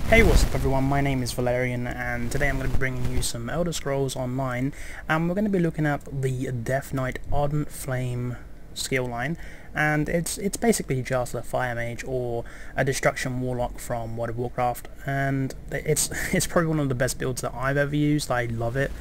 Hey, what's up everyone, my name is Valerian and today I'm going to be bringing you some Elder Scrolls Online and we're going to be looking at the Death Knight Ardent Flame skill line, and it's basically just a Fire Mage or a Destruction Warlock from World of Warcraft, and it's probably one of the best builds that I've ever used. I love it.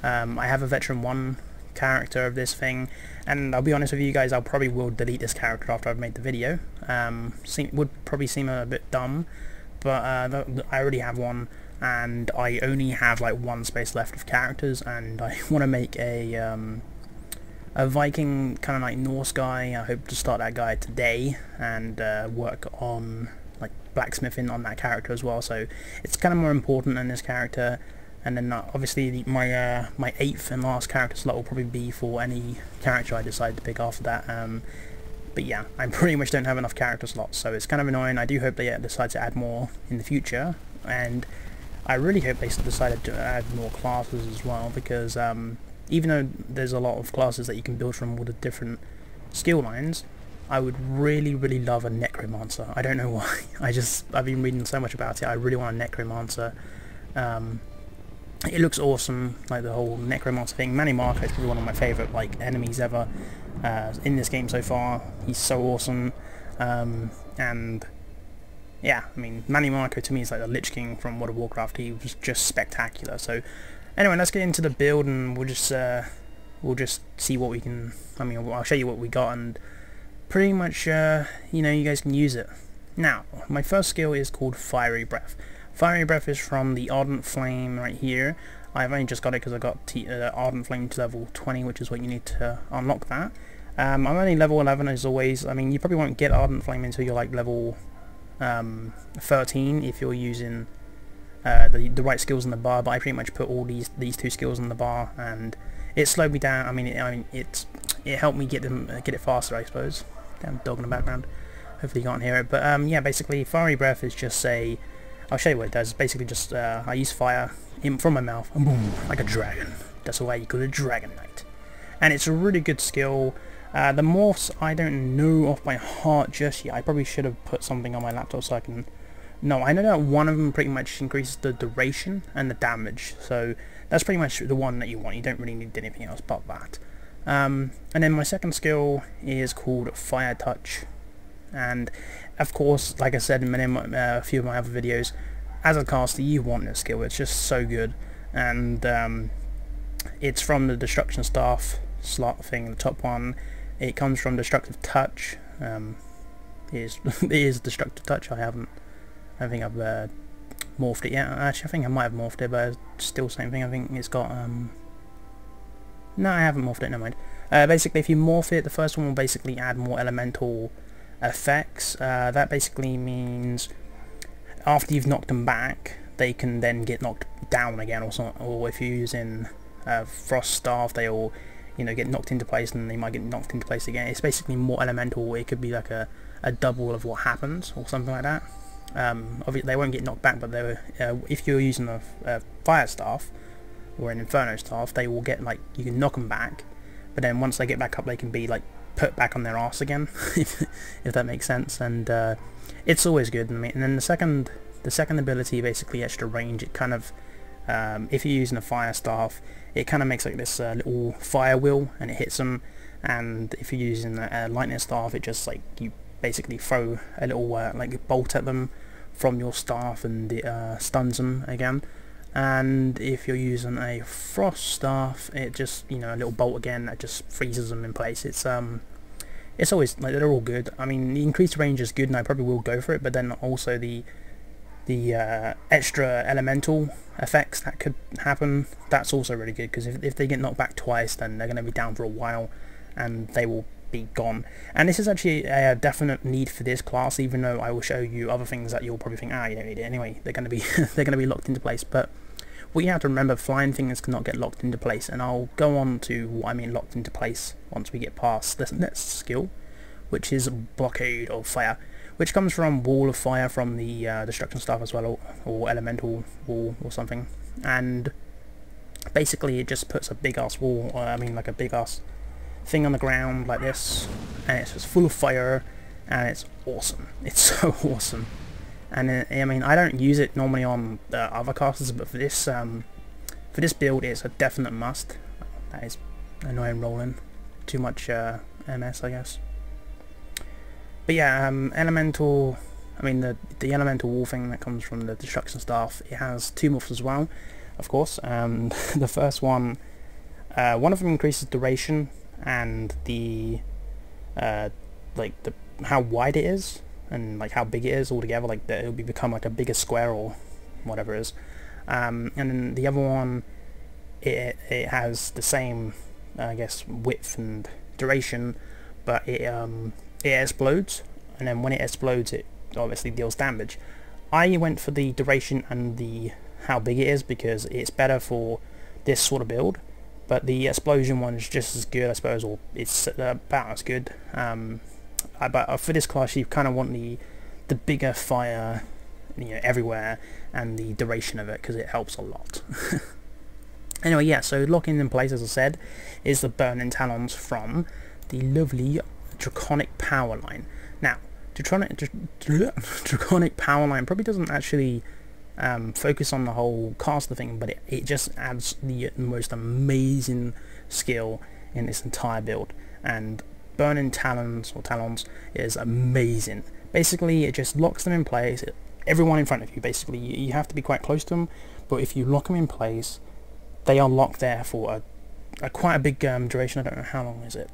I have a Veteran 1 character of this thing, and I'll be honest with you guys, I probably will delete this character after I've made the video. Would probably seem a bit dumb, but I already have one and I only have like one space left of characters, and I want to make a Viking kind of like Norse guy. I hope to start that guy today and work on like blacksmithing on that character as well, so it's kind of more important than this character. And then obviously my 8th and last character slot will probably be for any character I decide to pick after that. But yeah, I pretty much don't have enough character slots, so it's kind of annoying. I do hope they decide to add more in the future, and I really hope they decided to add more classes as well, because even though there's a lot of classes that you can build from all the different skill lines, I would really love a Necromancer. I don't know why. I've been reading so much about it. I really want a Necromancer. It looks awesome, like the whole Necromancer thing. Manny Marco is probably one of my favourite like enemies ever in this game so far. He's so awesome, and yeah, I mean, Manny Marco to me is like the Lich King from World of Warcraft. He was just spectacular. So anyway, let's get into the build, and we'll just see what we can. I mean, I'll show you what we got, and pretty much, you know, you guys can use it. Now, my first skill is called Fiery Breath. Fiery Breath is from the Ardent Flame right here. I've only just got it because I got Ardent Flame to level 20, which is what you need to unlock that. I'm only level 11 as always. I mean, you probably won't get Ardent Flame until you're like level 13 if you're using the right skills in the bar, but I pretty much put all these two skills in the bar, and it slowed me down. I mean, it helped me get it faster, I suppose. Damn dog in the background. Hopefully you can't hear it. But yeah, basically Fiery Breath is just a... I'll show you what it does. Basically just, I use fire from my mouth, and boom, like a dragon. That's why you call it Dragon Knight. And it's a really good skill. The morphs I don't know off by heart just yet. I probably should have put something on my laptop so I can... No, I know that one of them pretty much increases the duration and the damage. So that's pretty much the one that you want. You don't really need anything else but that. And then my second skill is called Fire Touch. And of course, like I said in a few of my other videos, as a caster you want this skill. It's just so good, and it's from the Destruction Staff slot thing, the top one. It comes from Destructive Touch. It is Destructive Touch. I don't think I've morphed it yet. Actually, I think I might have morphed it, but it's still the same thing. I think it's got no, I haven't morphed it, never mind. Basically, if you morph it, the first one will basically add more elemental effects. That basically means after you've knocked them back, they can then get knocked down again, or if you're using Frost Staff, they'll, you know, get knocked into place, and they might get knocked into place again. It's basically more elemental. It could be like a double of what happens or something like that. Obviously they won't get knocked back, but if you're using a Fire Staff or an Inferno Staff, they will get, like, you can knock them back, but then once they get back up, they can be like put back on their arse again, if that makes sense. And it's always good. And then the second ability, basically extra range, it kind of, if you're using a Fire Staff, it kind of makes like this little fire wheel, and it hits them. And if you're using a Lightning Staff, it just, like, you basically throw a little like bolt at them from your staff, and it stuns them again. And if you're using a Frost Staff, it just, you know, a little bolt again that just freezes them in place. It's always, like, they're all good. I mean, the increased range is good, and I probably will go for it, but then also the extra elemental effects that could happen, that's also really good, because if they get knocked back twice, then they're going to be down for a while, and they will be gone. And this is actually a definite need for this class, even though I will show you other things that you'll probably think, you don't need it anyway. They're going to be they're going to be locked into place. But what you have to remember, flying things cannot get locked into place, and I'll go on to what I mean locked into place once we get past this next skill, which is Blockade of Fire, which comes from Wall of Fire from the Destruction Staff as well, or Elemental Wall or something. And basically it just puts a big ass wall, like a big ass thing on the ground like this, and it's just full of fire, and it's awesome. It's so awesome. And I mean, I don't use it normally on other casters, but for this build, it's a definite must. That is annoying rolling. Too much MS, I guess. But yeah, elemental. I mean, the elemental wall thing that comes from the destruction staff. It has 2 morphs as well, of course. The first one, one of them increases duration and the how wide it is and like how big it is altogether. Like it'll become like a bigger square or whatever it is. And then the other one, it has the same, I guess, width and duration, but it explodes, and then when it explodes it obviously deals damage. I went for the duration and the how big it is because it's better for this sort of build, but the explosion one is just as good, I suppose, or it's about as good. But for this class you kind of want the bigger fire, you know, everywhere, and the duration of it because it helps a lot. Anyway, yeah, so locking in place, as I said, is the Burning Talons from the lovely Draconic power line. Now, Draconic power line probably doesn't actually focus on the whole caster thing, but it just adds the most amazing skill in this entire build. And Burning Talons is amazing. Basically, it just locks them in place. Everyone in front of you, basically, you have to be quite close to them, but if you lock them in place, they are locked there for quite a big duration. I don't know how long is it.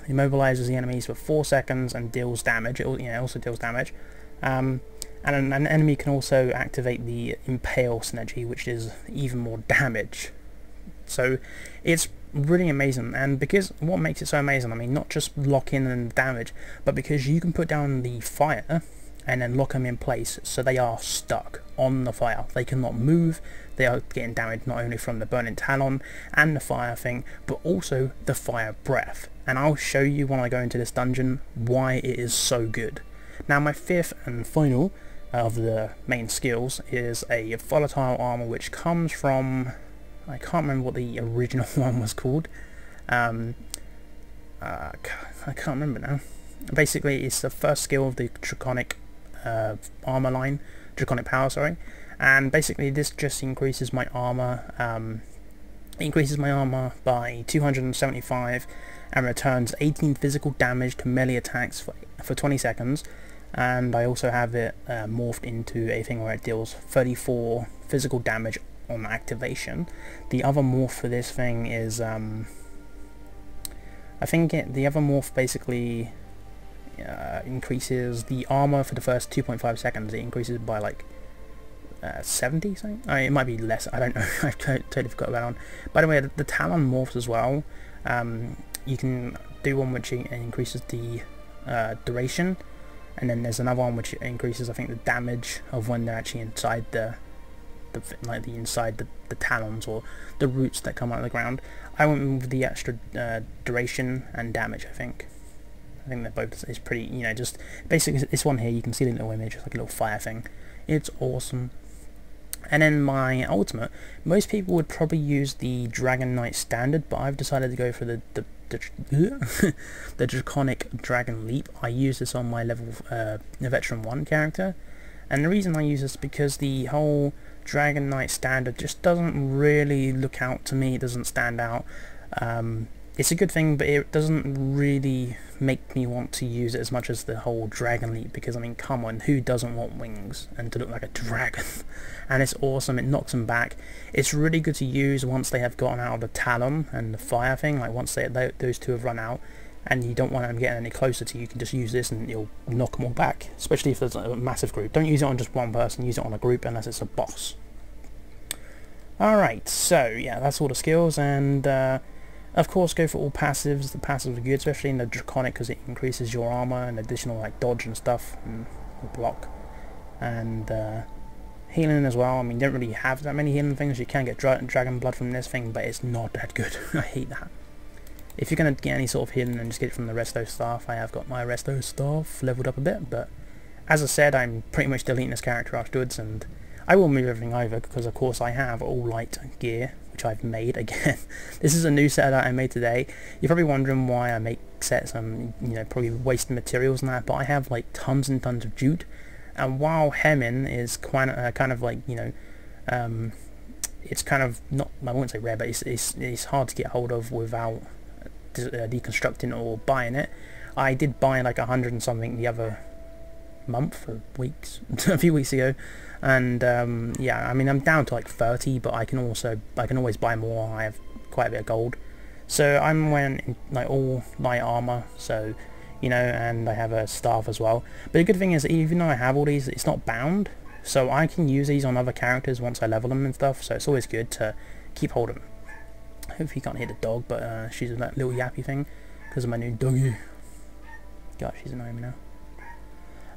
Immobilizes the enemies for 4 seconds and deals damage. It also deals damage. And an enemy can also activate the Impale synergy, which is even more damage. So it's really amazing. And because what makes it so amazing, I mean, not just lock in and damage, but because you can put down the fire and then lock them in place, so they are stuck on the fire. They cannot move. They are getting damaged not only from the Burning Talon and the fire thing, but also the fire breath. And I'll show you when I go into this dungeon why it is so good. Now, my 5th and final of the main skills is a Volatile Armor, which comes from, I can't remember what the original one was called. I can't remember now. Basically, it's the first skill of the Draconic armor line, Draconic power, sorry. And basically this just increases my armor, by 275 and returns 18 physical damage to melee attacks for 20 seconds. And I also have it morphed into a thing where it deals 34 physical damage on activation. The other morph for this thing is, I think the other morph basically increases the armor for the first 2.5 seconds. It increases by like 70 something. It might be less, I don't know. I've totally forgot about that one. By the way, the Talon morphs as well. You can do one which increases the duration, and then there's another one which increases, I think, the damage of when they're actually inside inside the talons or the roots that come out of the ground. I went with the extra duration and damage. I think they're both is pretty, you know, just basically this one here, you can see the little image, it's like a little fire thing. It's awesome. And then my ultimate, most people would probably use the Dragon Knight standard, but I've decided to go for the Draconic Dragon Leap. I use this on my level Veteran 1 character, and the reason I use this is because the whole Dragon Knight standard just doesn't really look out to me. It doesn't stand out. It's a good thing, but it doesn't really make me want to use it as much as the whole Dragon Leap, because I mean, come on, who doesn't want wings and to look like a dragon? And it's awesome. It knocks them back. It's really good to use once they have gotten out of the Talon and the fire thing. Like once those two have run out and you don't want them getting any closer to you, you can just use this and you'll knock them all back, especially if there's a massive group. Don't use it on just one person, use it on a group unless it's a boss. Alright, so yeah, that's all the skills, and of course go for all passives. The passives are good, especially in the Draconic, because it increases your armor and additional like dodge and stuff and block. And healing as well. I mean, you don't really have that many healing things. You can get dragon blood from this thing, but it's not that good. I hate that. If you're going to get any sort of healing, then just get it from the Resto staff. I have got my Resto staff leveled up a bit, but as I said, I'm pretty much deleting this character afterwards, and I will move everything over because of course I have all light gear, which I've made again. This is a new set that I made today. You're probably wondering why I make sets. I'm, you know, probably wasting materials and that, but I have like tons and tons of jute, And while hemming is kind of like, you know, it's kind of not, I wouldn't say rare, but it's hard to get hold of without deconstructing or buying it. I did buy like 100 and something the other month or weeks, a few weeks ago, and yeah, I mean I'm down to like 30, but I can always buy more. I have quite a bit of gold, so I'm wearing like all light armor, so you know, and I have a staff as well. But the good thing is, even though I have all these, it's not bound, so I can use these on other characters once I level them and stuff, so it's always good to keep hold of them. Hopefully you can't hear the dog, but she's that little yappy thing because of my new doggy. God, she's annoying me now.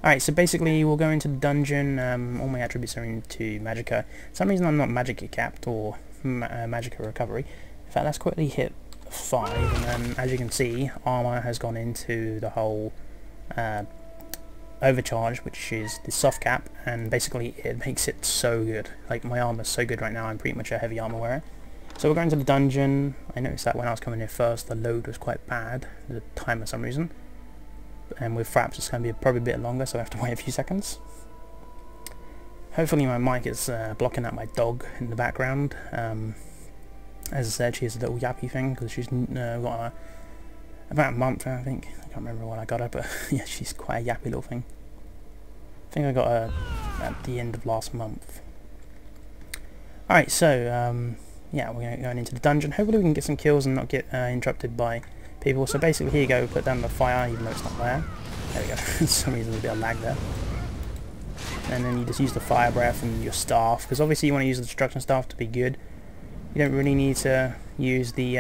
Alright, so basically we'll go into the dungeon. All my attributes are into Magicka. For some reason I'm not Magicka capped or Magicka recovery. In fact, let's quickly hit 5, and then as you can see, armor has gone into the whole overcharge, which is the soft cap, and basically it makes it so good. Like, my armor's so good right now, I'm pretty much a heavy armor wearer. So we're going to the dungeon. I noticed that when I was coming in first, the load was quite bad, the time for some reason. And with fraps it's going to be probably a bit longer, so I have to wait a few seconds. Hopefully my mic is blocking out my dog in the background. As I said, she's a little yappy thing, because she's got about a month, I think. I can't remember when I got her, but yeah, she's quite a yappy little thing. I think I got her at the end of last month. Alright, so yeah, we're going into the dungeon. Hopefully we can get some kills and not get interrupted by people. So basically, here you go, put down the fire, even though it's not there. There we go. For some reason there's a bit of lag there. And then you just use the fire breath and your staff, because obviously you want to use the destruction staff to be good. You don't really need to use the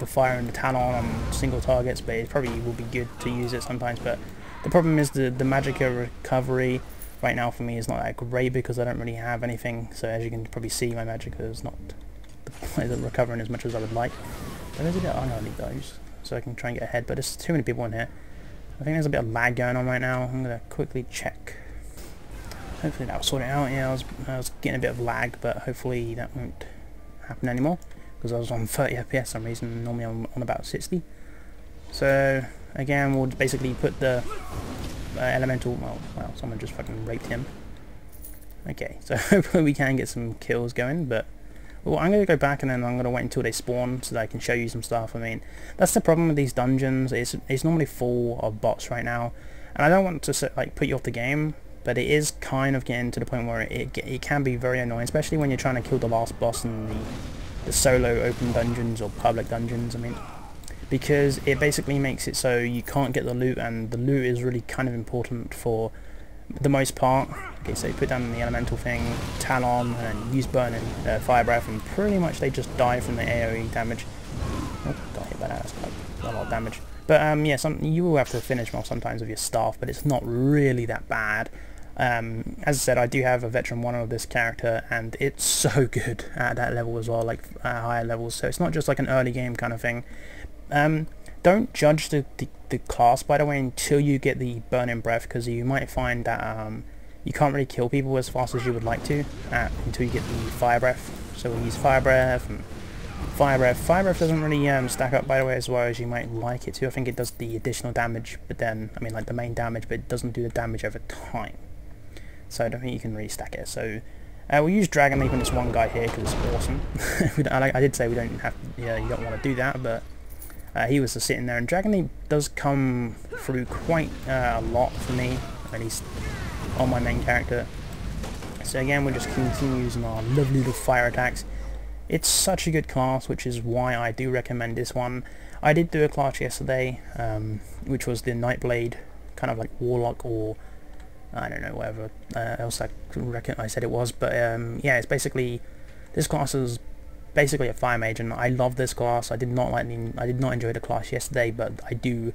fire and the talon on single targets, but it probably will be good to use it sometimes. But the problem is the Magicka recovery right now for me is not that great, because I don't really have anything. So as you can probably see, my Magicka is not recovering as much as I would like. But there's a bit, I'm going to leave those so I can try and get ahead, but there's too many people in here. I think there's a bit of lag going on right now. I'm going to quickly check. Hopefully that'll sort it out. Yeah, I was getting a bit of lag, but hopefully that won't happen anymore, because I was on 30 FPS for some reason. Normally I'm on about 60. So again, we'll basically put the elemental, well, someone just fucking raped him. Okay, so hopefully we can get some kills going, but well, I'm going to go back and then I'm going to wait until they spawn so that I can show you some stuff. I mean, that's the problem with these dungeons. It's normally full of bots right now, and I don't want to like put you off the game, but it is kind of getting to the point where it can be very annoying, especially when you're trying to kill the last boss in the solo open dungeons or public dungeons. I mean, because it basically makes it so you can't get the loot, and the loot is really kind of important for the most part. Okay, so you put down the elemental thing, talon, and use burning fire breath, and pretty much they just die from the AoE damage. Oh, got hit by that. That's quite a lot of damage. But yeah, you will have to finish them off sometimes with your staff, but it's not really that bad. As I said, I do have a veteran 1 of this character, and it's so good at that level as well, like higher levels. So it's not just like an early game kind of thing. Don't judge the class, by the way, until you get the burning breath, because you might find that you can't really kill people as fast as you would like to until you get the fire breath. So we'll use fire breath and fire breath. Fire breath doesn't really stack up, by the way, as well as you might like it to. I think it does the additional damage, but then, I mean, like the main damage, but it doesn't do the damage over time. So I don't think you can really stack it. So we'll use Dragon Leap on this one guy here because it's awesome. I did say we don't have, yeah, you don't want to do that, but he was just sitting there, and Dragon Leap does come through quite a lot for me, at least on my main character. So again, we'll just continue using our lovely little fire attacks. It's such a good class, which is why I do recommend this one. I did do a class yesterday, which was the Nightblade, kind of like Warlock, or I don't know, whatever else I said it was, but yeah, it's basically, this class is basically a Fire Mage, and I love this class. I did not enjoy the class yesterday, but I do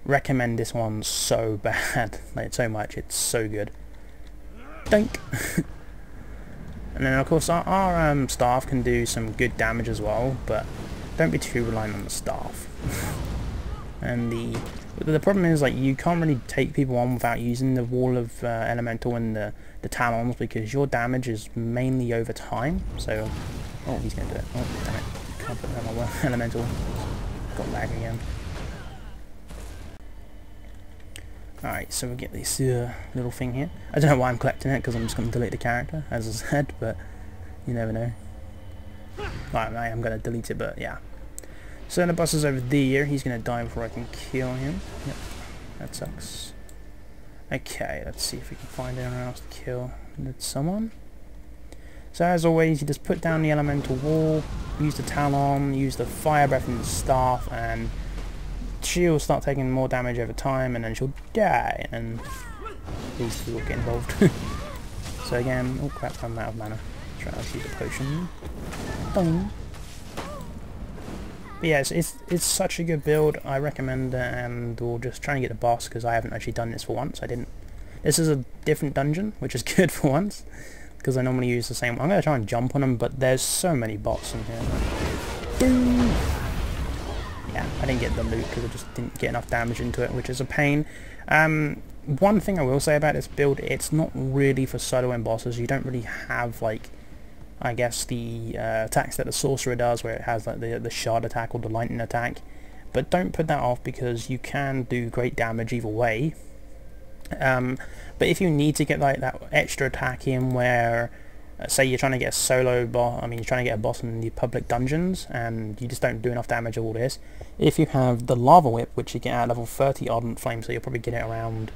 recommend this one so bad, like so much. It's so good. Dunk. And then of course our staff can do some good damage as well, but don't be too reliant on the staff. And the problem is, like, you can't really take people on without using the wall of elemental and the talons, because your damage is mainly over time. So, oh, he's gonna do it. Oh, damn it! Can't put that on my elemental. Got lag again. Alright, so we get this little thing here. I don't know why I'm collecting it, because I'm just going to delete the character, as I said, but you never know. Alright, I am going to delete it, but yeah. So the boss is over there. He's going to die before I can kill him. Yep, that sucks. Okay, let's see if we can find anyone else to kill. Did someone? So as always, you just put down the elemental wall, use the talon, use the fire breath and the staff, and she'll start taking more damage over time, and then she'll die, and these two will get involved. So again, oh crap, I'm out of mana. Try to use a potion. Boom. But yes, it's such a good build. I recommend it, and we'll just try and get the boss, because I haven't actually done this for once. This is a different dungeon, which is good for once, because I normally use the same. I'm going to try and jump on them, but there's so many bots in here. Boom! Yeah, I didn't get the loot because I just didn't get enough damage into it, which is a pain. One thing I will say about this build, it's not really for solo end bosses. You don't really have, like, I guess the attacks that the sorcerer does, where it has like the shard attack or the lightning attack. But don't put that off, because you can do great damage either way. But if you need to get like that extra attack in, where say you're trying to get a solo boss, you're trying to get a boss in the public dungeons and you just don't do enough damage of all this, if you have the lava whip, which you get at level 30 Ardent Flame, so you'll probably get it around,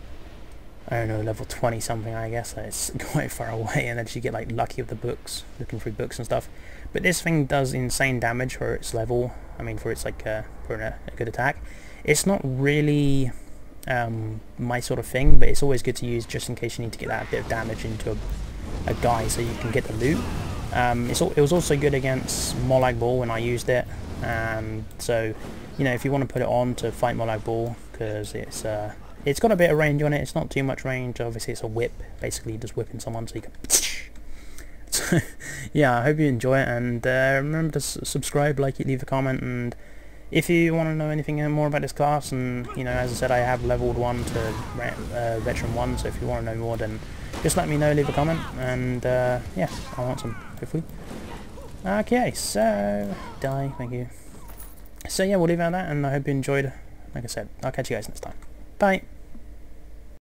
I don't know, level 20 something, I guess. It's quite far away, and then you get like lucky with the books, looking through books and stuff. But this thing does insane damage for its level. For its like for a good attack. It's not really my sort of thing, but it's always good to use just in case you need to get that bit of damage into a guy so you can get the loot. It was also good against Molag Bal when I used it, so if you want to put it on to fight Molag Bal, because it's got a bit of range on it. It's not too much range. Obviously it's a whip, basically just whipping someone so you can so, yeah, I hope you enjoy it, and remember to subscribe, like it, leave a comment, and if you want to know anything more about this class, and as I said, I have leveled 1 to veteran 1, so if you want to know more, then just let me know, leave a comment, and yeah, I'll answer them, hopefully. Okay, so die, thank you. So yeah, we'll leave it at that, and I hope you enjoyed. Like I said, I'll catch you guys next time. Bye.